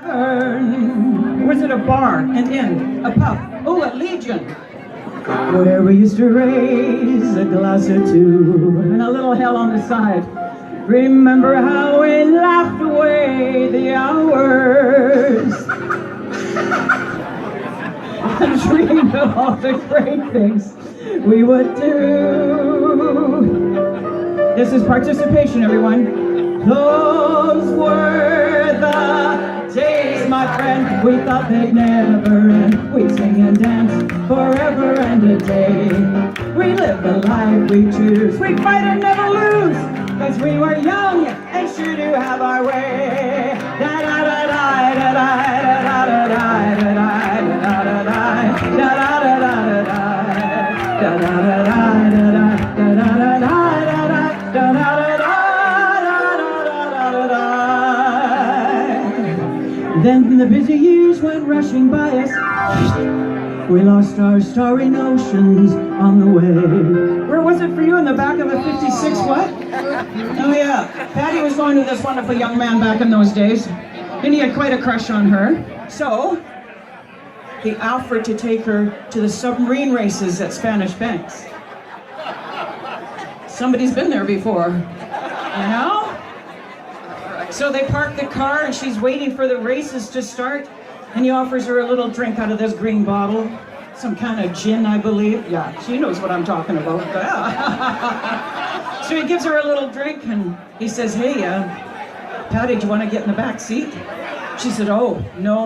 Was it a bar, an inn, a pub? Oh, a legion. Where we used to raise a glass or two and a little hell on the side. Remember how we laughed away the hours and dreamed of all the great things we would do. This is participation, everyone. Those were the days, my friend. We thought they'd never end. We'd sing and dance forever and a day. We live the life we choose. We fight and never lose, 'cause we were young and sure to have our way. Da da da da da da da da da da da da da Then the busy years went rushing by us. We lost our starry notions on the way. Where was it for you? In the back of a 56 what? Oh yeah, Patty was going to this wonderful young man back in those days, and he had quite a crush on her. So he offered to take her to the submarine races at Spanish Banks. Somebody's been there before, you know? So they park the car and she's waiting for the races to start, and he offers her a little drink out of this green bottle. Some kind of gin, I believe. Yeah, she knows what I'm talking about. So he gives her a little drink and he says, hey, Patty, do you want to get in the back seat? She said, oh, no,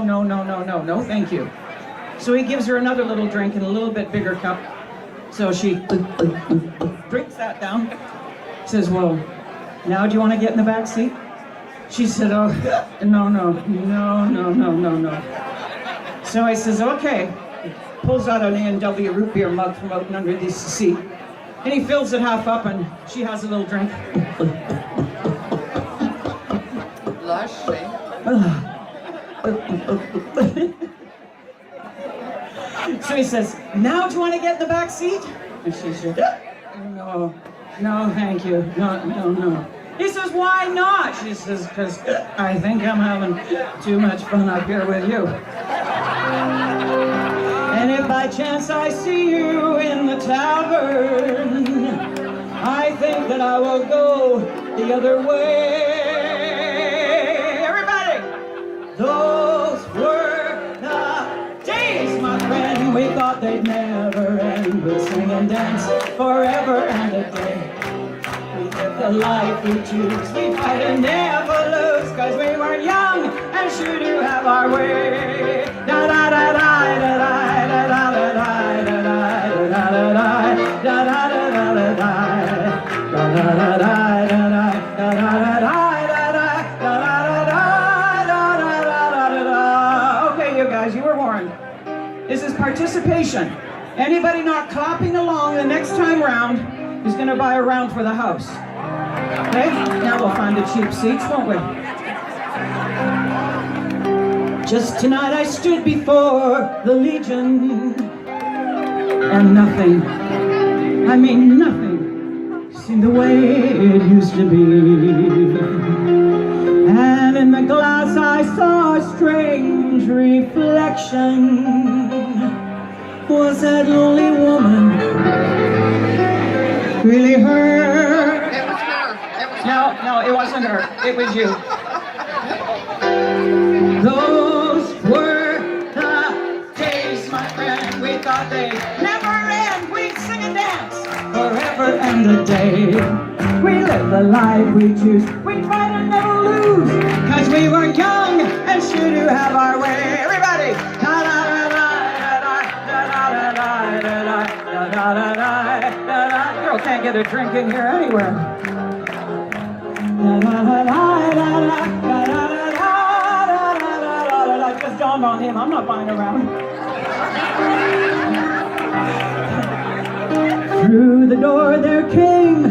thank you. So he gives her another little drink in a little bit bigger cup. So she drinks that down. Says, well, now do you want to get in the back seat? She said, oh, no. So I says, okay. Pulls out an A&W root beer mug from out under the seat. And he fills it half up and she has a little drink. Lush, So he says, now do you want to get in the back seat? And she said, no, thank you. No. He says, why not? She says, because I think I'm having too much fun up here with you. And if by chance I see you in the tavern, I think that I will go the other way. Everybody! Those were the days, my friend. We thought they'd never end. We'll sing and dance forever and a day. We live the life we choose. We fight and never lose, 'cause we were young and sure to have our way. Da da da da da da. Okay, you guys, you were warned. This is participation. Anybody not clapping along the next time round is going to buy a round for the house. Okay? Now we'll find the cheap seats, won't we? Just tonight I stood before the Legion, and nothing, I mean nothing, seemed the way it used to be. And in the glass I saw a strange reflection. Was that lonely woman really her? It was her. No, it wasn't her. It was you. Those were the days, my friend. We thought they'd never end. We'd sing and dance forever and a day. We live the life we choose. We'd fight and never lose, 'cause we were young and sure to have our way. Everybody! Girl can't get a drink in here anywhere. It just dawned on him, I'm not buying a round. Through the door there came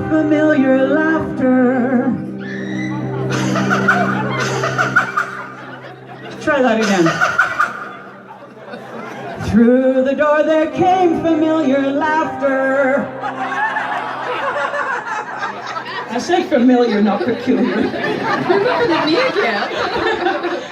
familiar laughter. Try that again. Through the door there came familiar laughter. I say familiar, not peculiar. You're looking at me again.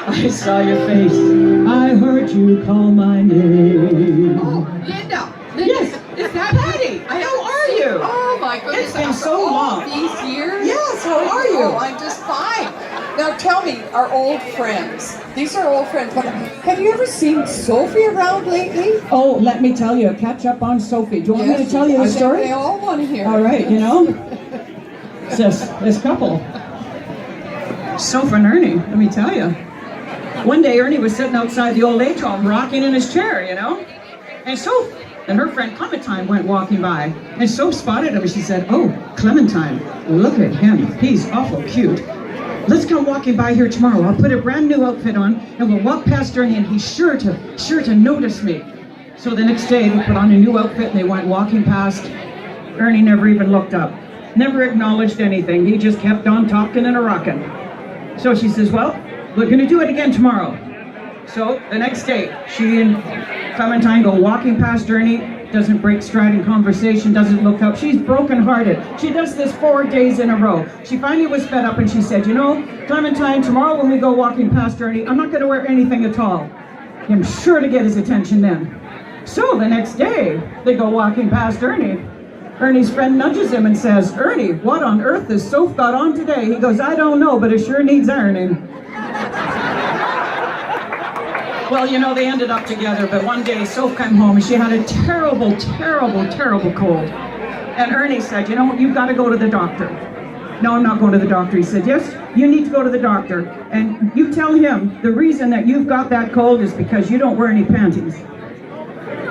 I I saw your face. I heard you call my name. Oh, Linda. Yes. Is that Patty? How are you? Oh my goodness. It's been After so all long. these years? Yes, how are you? Oh, I'm just fine. Now tell me, our old friends. These are old friends. But have you ever seen Sophie around lately? Oh, let me tell you, catch up on Sophie. Do you want me to tell you I the think story? they all want to hear. All right, you know, it's this couple, Soph and Ernie, let me tell you. One day Ernie was sitting outside the old age home rocking in his chair, you know, and Soph and her friend Clementine went walking by, and Soph spotted him and she said, "Oh, Clementine, look at him, he's awful cute. Let's come walking by here tomorrow. I'll put a brand new outfit on and we'll walk past Ernie and he's sure to notice me." So the next day they put on a new outfit and they went walking past. Ernie never even looked up, never acknowledged anything. He just kept on talking and a-rocking. So she says, "Well, we're gonna do it again tomorrow." So the next day, she and Clementine go walking past Ernie, doesn't break stride in conversation, doesn't look up. She's brokenhearted. She does this 4 days in a row. She finally was fed up and she said, "You know, Clementine, tomorrow when we go walking past Ernie, I'm not gonna wear anything at all. I'm sure to get his attention then." So the next day, they go walking past Ernie. Ernie's friend nudges him and says, "Ernie, what on earth has Soph got on today?" He goes, "I don't know, but it sure needs ironing." Well, you know, they ended up together, but one day Soph came home and she had a terrible, terrible, terrible cold. And Ernie said, "You know, you've got to go to the doctor." "No, I'm not going to the doctor." He said, "Yes, you need to go to the doctor. And you tell him the reason that you've got that cold is because you don't wear any panties."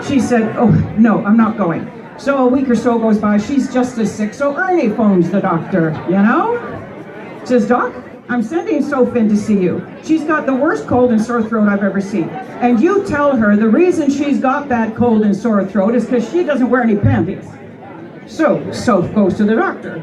She said, "Oh, no, I'm not going." So a week or so goes by, she's just as sick, so Ernie phones the doctor, you know? Says, "Doc, I'm sending Soph in to see you. She's got the worst cold and sore throat I've ever seen. And you tell her the reason she's got that cold and sore throat is because she doesn't wear any panties." So Soph goes to the doctor.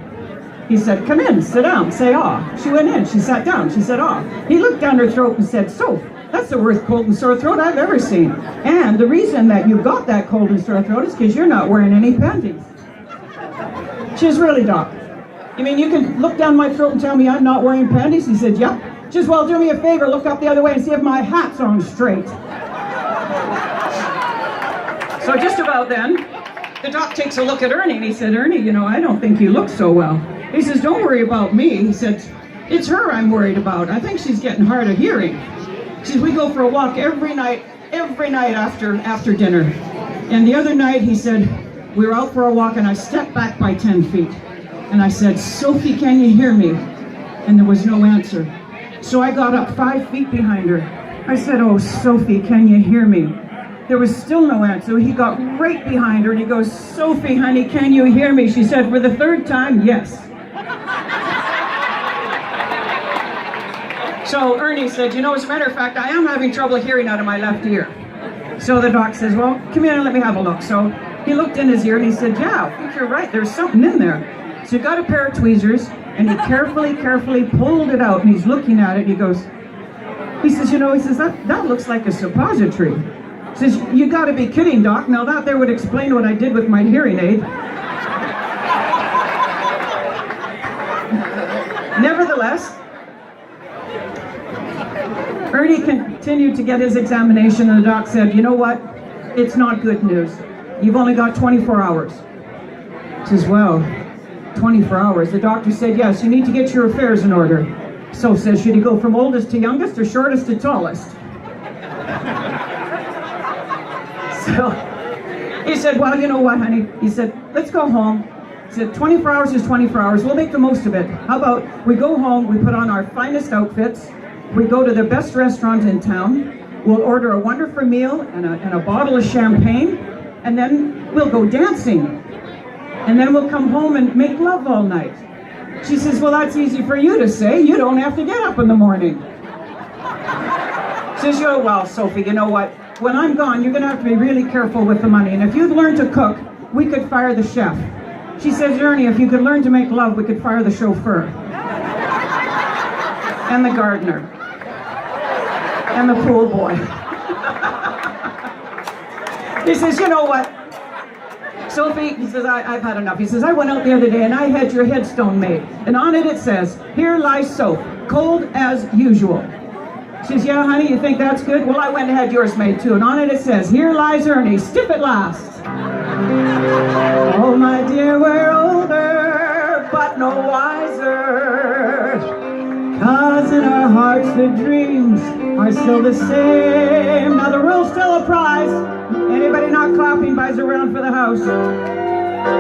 He said, "Come in, sit down, say ah." She went in, she sat down, she said ah. He looked down her throat and said, "Soph, that's the worst cold and sore throat I've ever seen. And the reason that you've got that cold and sore throat is because you're not wearing any panties." She says, "Really, Doc? You mean you can look down my throat and tell me I'm not wearing panties?" He said, "Yep." She says, "Well, do me a favor, look up the other way and see if my hat's on straight." So just about then, the doc takes a look at Ernie and he said, "Ernie, you know, I don't think you look so well." He says, "Don't worry about me." He said, "It's her I'm worried about. I think she's getting hard of hearing." She says, "We go for a walk every night after dinner." And the other night, he said, we were out for a walk and I stepped back by 10 feet. And I said, "Sophie, can you hear me?" And there was no answer. So I got up 5 feet behind her. I said, "Oh, Sophie, can you hear me?" There was still no answer. He got right behind her and he goes, "Sophie, honey, can you hear me?" She said, for the third time, "Yes." So Ernie said, "You know, as a matter of fact, I am having trouble hearing out of my left ear." So the doc says, "Well, come here and let me have a look." So he looked in his ear and he said, "Yeah, I think you're right. There's something in there." So he got a pair of tweezers and he carefully pulled it out and he's looking at it. He says, "You know," he says, that looks like a suppository." He says, "You got to be kidding, Doc. Now that there would explain what I did with my hearing aid." Nevertheless, Ernie continued to get his examination and the doc said, "You know what? It's not good news. You've only got 24 hours. He says, "Well, 24 hours. The doctor said, "Yes, you need to get your affairs in order." So says, "Should he go from oldest to youngest or shortest to tallest?" So he said, "Well, you know what, honey?" He said, "Let's go home." He said, 24 hours is 24 hours. We'll make the most of it. How about we go home, we put on our finest outfits, we go to the best restaurant in town, we'll order a wonderful meal and a bottle of champagne, and then we'll go dancing. And then we'll come home and make love all night." She says, "Well, that's easy for you to say. You don't have to get up in the morning." She says, "Oh, well, Sophie, you know what? When I'm gone, you're going to have to be really careful with the money. And if you'd learn to cook, we could fire the chef." She says, "Ernie, if you could learn to make love, we could fire the chauffeur. And the gardener. And the pool boy." He says, "You know what? Sophie," he says, I've had enough." He says, "I went out the other day and I had your headstone made. And on it says, 'Here lies Soph, cold as usual.'" She says, yeah, honey, you think that's good? Well, I went and had yours made too. And on it says, here lies Ernie, stiff at last. Oh, my dear, we're older, but no wiser. 'Cause in our hearts the dreams are still the same. Now the rules still applies. Anybody not clapping buys a round for the house.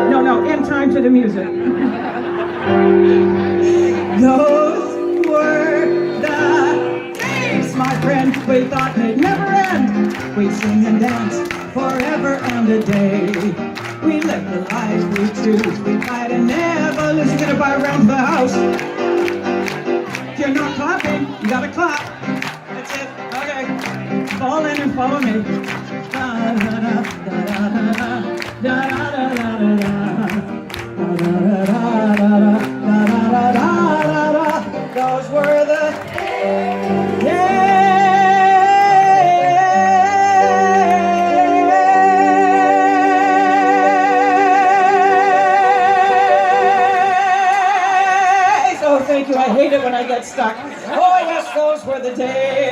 No, in time to the music. Those were the days, my friend. We thought they'd never end. We'd sing and dance forever and a day. We live the life we choose. We fight and never lose. You're gonna buy a round for the house. If you're not clapping, you gotta clap. That's it. Okay. Fall in and follow me. Da da da da da da da da da da. Those were the days. Oh, thank you. I hate it when I get stuck. Oh, yes, those were the days.